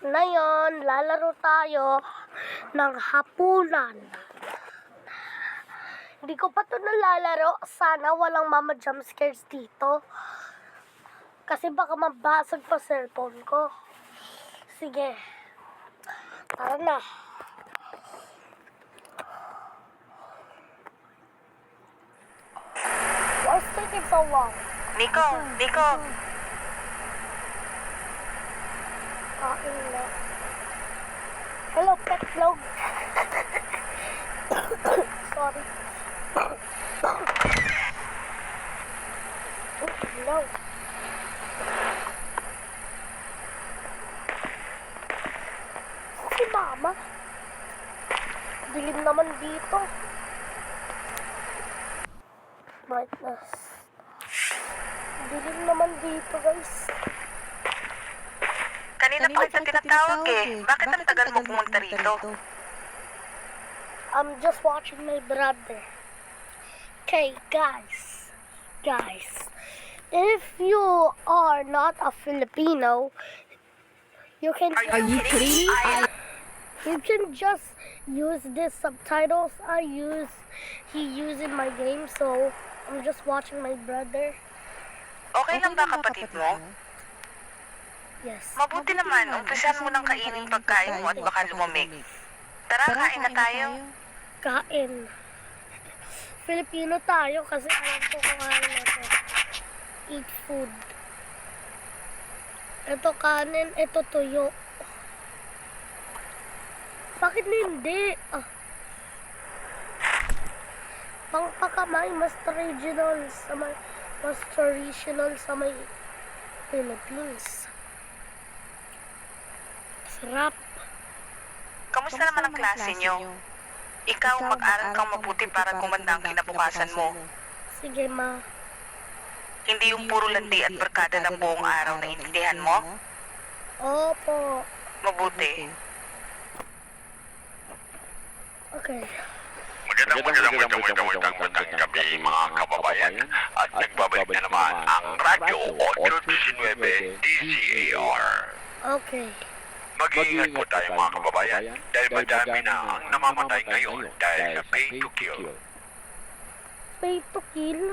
Ngayon, lalaro tayo ng hapunan. Hindi ko pa ito nalalaro. Sana walang mama jump scares dito. Kasi baka mabasag pa cellphone ko. Sige. Tara na. What's taking so long? Nico! Kain na. Hello, pet vlog. Sorry. Hello. Si Mama. Dilim naman dito. Brightness. Dilim naman dito, guys. Kanina pa kita tinatawag eh. Bakit ang tagal mo pumunta rito? I'm just watching my brother. Okay, guys. If you are not a Filipino, you can Are you kidding me? you can just use these subtitles he used in my game, so I'm just watching my brother. Okay lang ba kapatid mo? Yes. Mabuti naman, umpisan mo ng kainin pagkain mo at baka lumamig. Tara, kain na tayo. Kain. Filipino tayo kasi alam ko kung ano na to. Eat food. Ito kanin, ito tuyo. Bakit hindi? Pangpakamay, mas traditional sa may Philippines. Sarap. Kamusta naman ang klase niyo? Ikaw, mag-aral kang mabuti para gumanda ang kinabukasan mo. Sige, ma. Hindi yung puro landi at barkada ng buong araw na intindihan mo? Opo. Mabuti. Okay. Magandang gabi mga kababayan at nagbabalik na naman ang Radyo 819 DCAR. Okay. Mag-iingat po tayo mga kababayan dahil madami na ang namamatay ngayon dahil sa pay to kill. Pay to kill?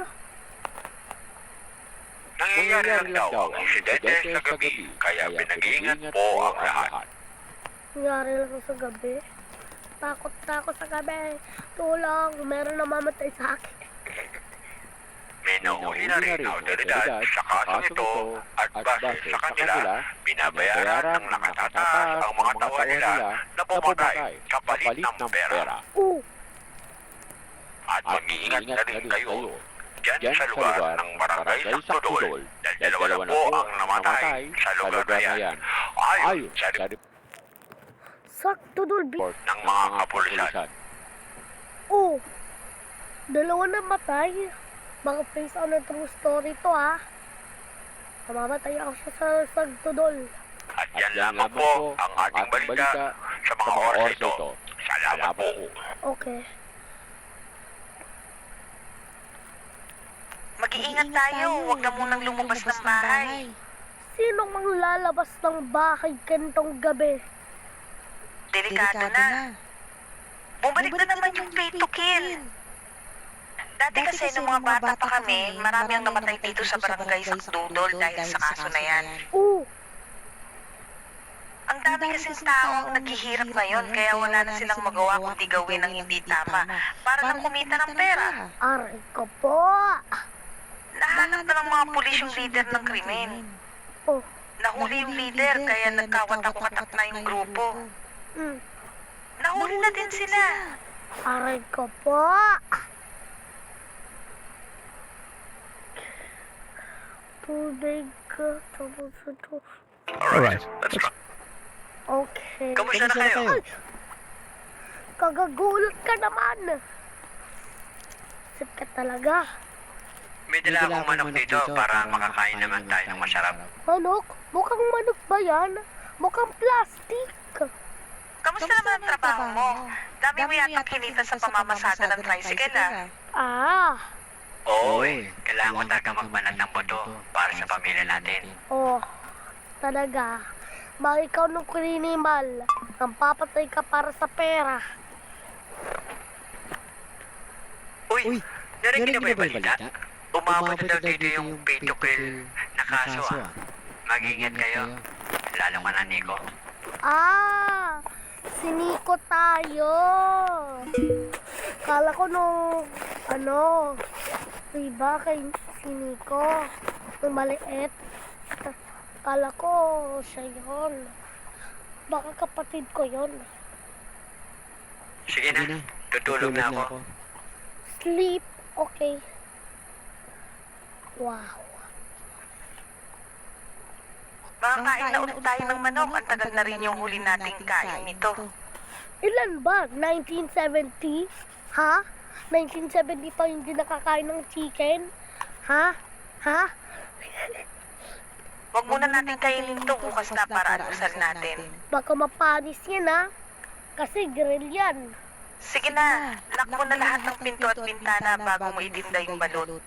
Nangyayari lang daw ang insidente sa gabi kaya pinag-iingat po ang lahat. Nangyari lang sa gabi. Takot sa gabi. Tulong, meron namamatay sa akin. May nauhuli na rin na otoridad sa kasong ito at base sa kanila, binabayaran ng nakatataas ang mga tawa nila na pumatay sa palit ng pera. At mag-iingat na rin kayo dyan sa lugar ng barangay Sakdudol dahil dalawa na po ang namatay sa lugar na yan. Ayon sa report Sakdudol. ng mga kapulisan. Dalawa na matay. Mga face on a true story to, ha. Mamamatay ako siya sa Sakdudol. At yan lamang po ang ating balita sa mga oras ito. Salamat po. Okay. Mag-iingat tayo, huwag na munang lumabas ng bahay. Sinong mang lalabas ng bahay ganitong gabi? Delikado na. Bumalik na naman yung pay to kill. Dati kasi nung mga bata pa kami, marami ang namatay dito sa barangay Sakdudol dahil sa kaso na yan. Ang dami kasing tao ang naghihirap ngayon kaya wala na silang magawa kundi gawin ang hindi tama para lang kumita ng pera. Aray ko po. Nahanap na ng mga pulis yung leader ng krimen. Nahuli yung leader kaya nagkawatak-watak na yung grupo. Nahuli na din sila. Aray ko po. Tubig ka. Tapos ito. Alright, let's go. Okay. Kamusta na kayo? Ay! Kagagulat ka naman. Sip ka talaga. May dala akong manok dito para makakain naman tayo ng masarap. Manok? Mukhang manok ba yan? Mukhang plastic. Kamusta naman ang trabaho mo? Dami mo yatang kinita sa pamamasada ng tricycle, ah. Oy, kailangan ko talaga magbanat ng boto para sa pamilya natin. Oh, talaga. Baka ikaw nung krinimal. Nang papatay ka para sa pera. Uy, narinig na ba yung balita? Umabot na daw dito yung pay to kill na kaso ah. Mag-ingat kayo. Lalo ka na, Nico. Ah! Si Nico tayo! Kala ko nung, diba kay si Nico, nung maliit. Kala ko siya yun. Baka kapatid ko yun. Sige na, tutulog na ako. Sleep, okay. Wow. Makakain na ulit tayo ng manok. Ang tagal na rin yung huli nating kain nito. Ilan ba? 1970? Ha? 1970 pa hindi nakakain ng chicken? Ha? Ha? Huwag muna natin kainin to. Bukas na para almusal natin. Baka mapanis yan ha? Kasi grill yan. Sige na, lock mo na lahat ng pinto at bintana bago mo itinda yung balut.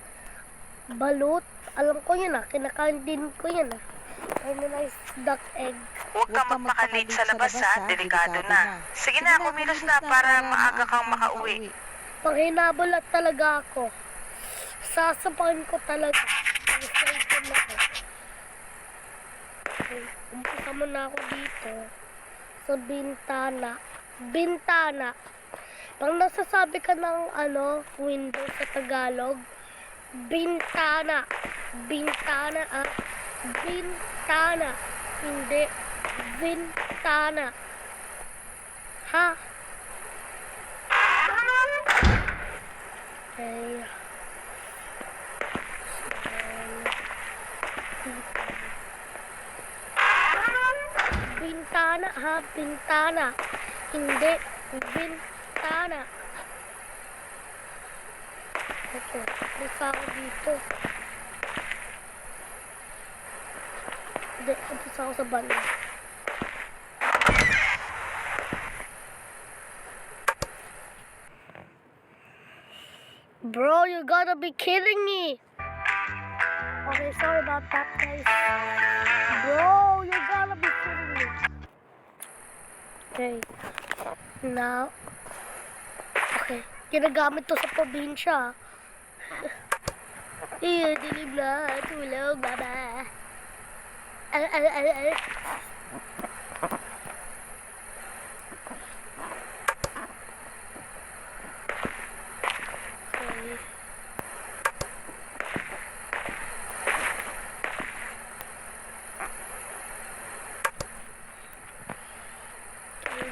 Balut? Alam ko yan ha. Kinakain din ko yan ha. Caramelized duck egg. Huwag kang magpakalate sa labas ha, delikado na. Sige na, kumilos na para maaga kang makauwi. Pag hinabulat talaga ako, sasapakin ko talaga. Cellphone ako. Okay, umpisa mo na ako dito. Sa bintana. Bintana. Pag nasasabi ka ng window sa Tagalog, bintana. Bintana ah. Bintana. Hindi. Bintana. Ha? Okay. Bintana ha. Bintana. Hindi. Bintana. Okay. Basta ako dito. Hindi. Basta ako sa banda. Bro, you gotta be kidding me. Okay, sorry about that, guys. Bro, you gotta be kidding me. Okay. Now. Okay. Ginagamit to sa probinsya. Dilim na. Tulog, baba. Okay.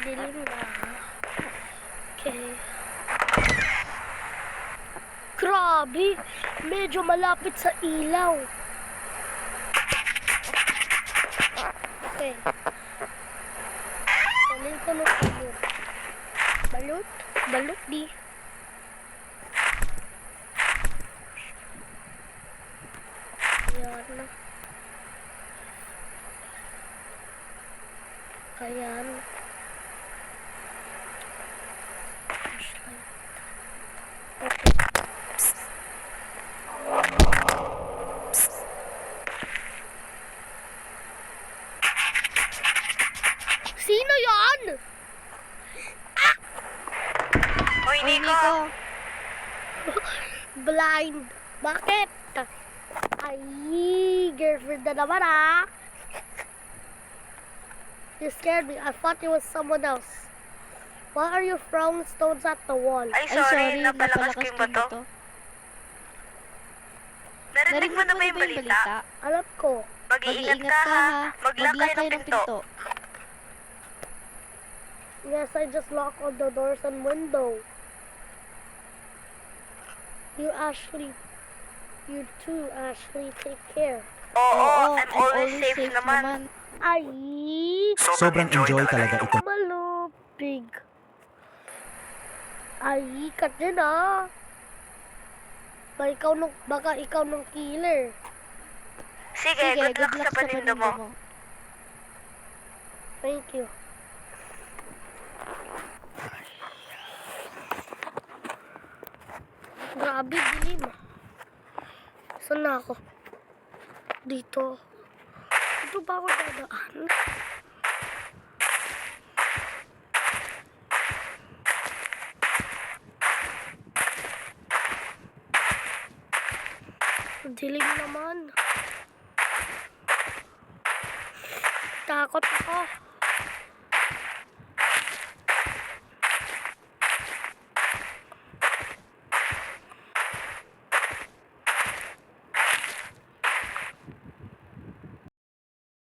Dilim na. Okay. Grabe! Medyo malapit sa ilaw. Okay. Saling ko ng balut. Balut? Balut di. Ayan na. Ayan. Okay. Sino yon? Hoy, Nico! Blind. Bakit? Ay, girlfriend na naman ah. You scared me. I thought it was someone else. Why are you throwing stones at the wall? Ay, sorry, napalakas ko yung bato. Narinig mo na ba yung balita? Alam ko. Mag-iingat ka ha. Mag-lock kayo ng pinto. Yes, I just lock all the doors and window. You too, Ashley, take care. Oo, I'm always safe naman. Ay, Sobrang enjoy talaga ito. malupig. Ay, kat din ah. Baka ikaw nung killer. Sige, good luck sa panindo mo. Thank you. Grabe, dilim. Saan na ako? Dito. Dito ba ako dadaan? Dilim naman. Takot ako.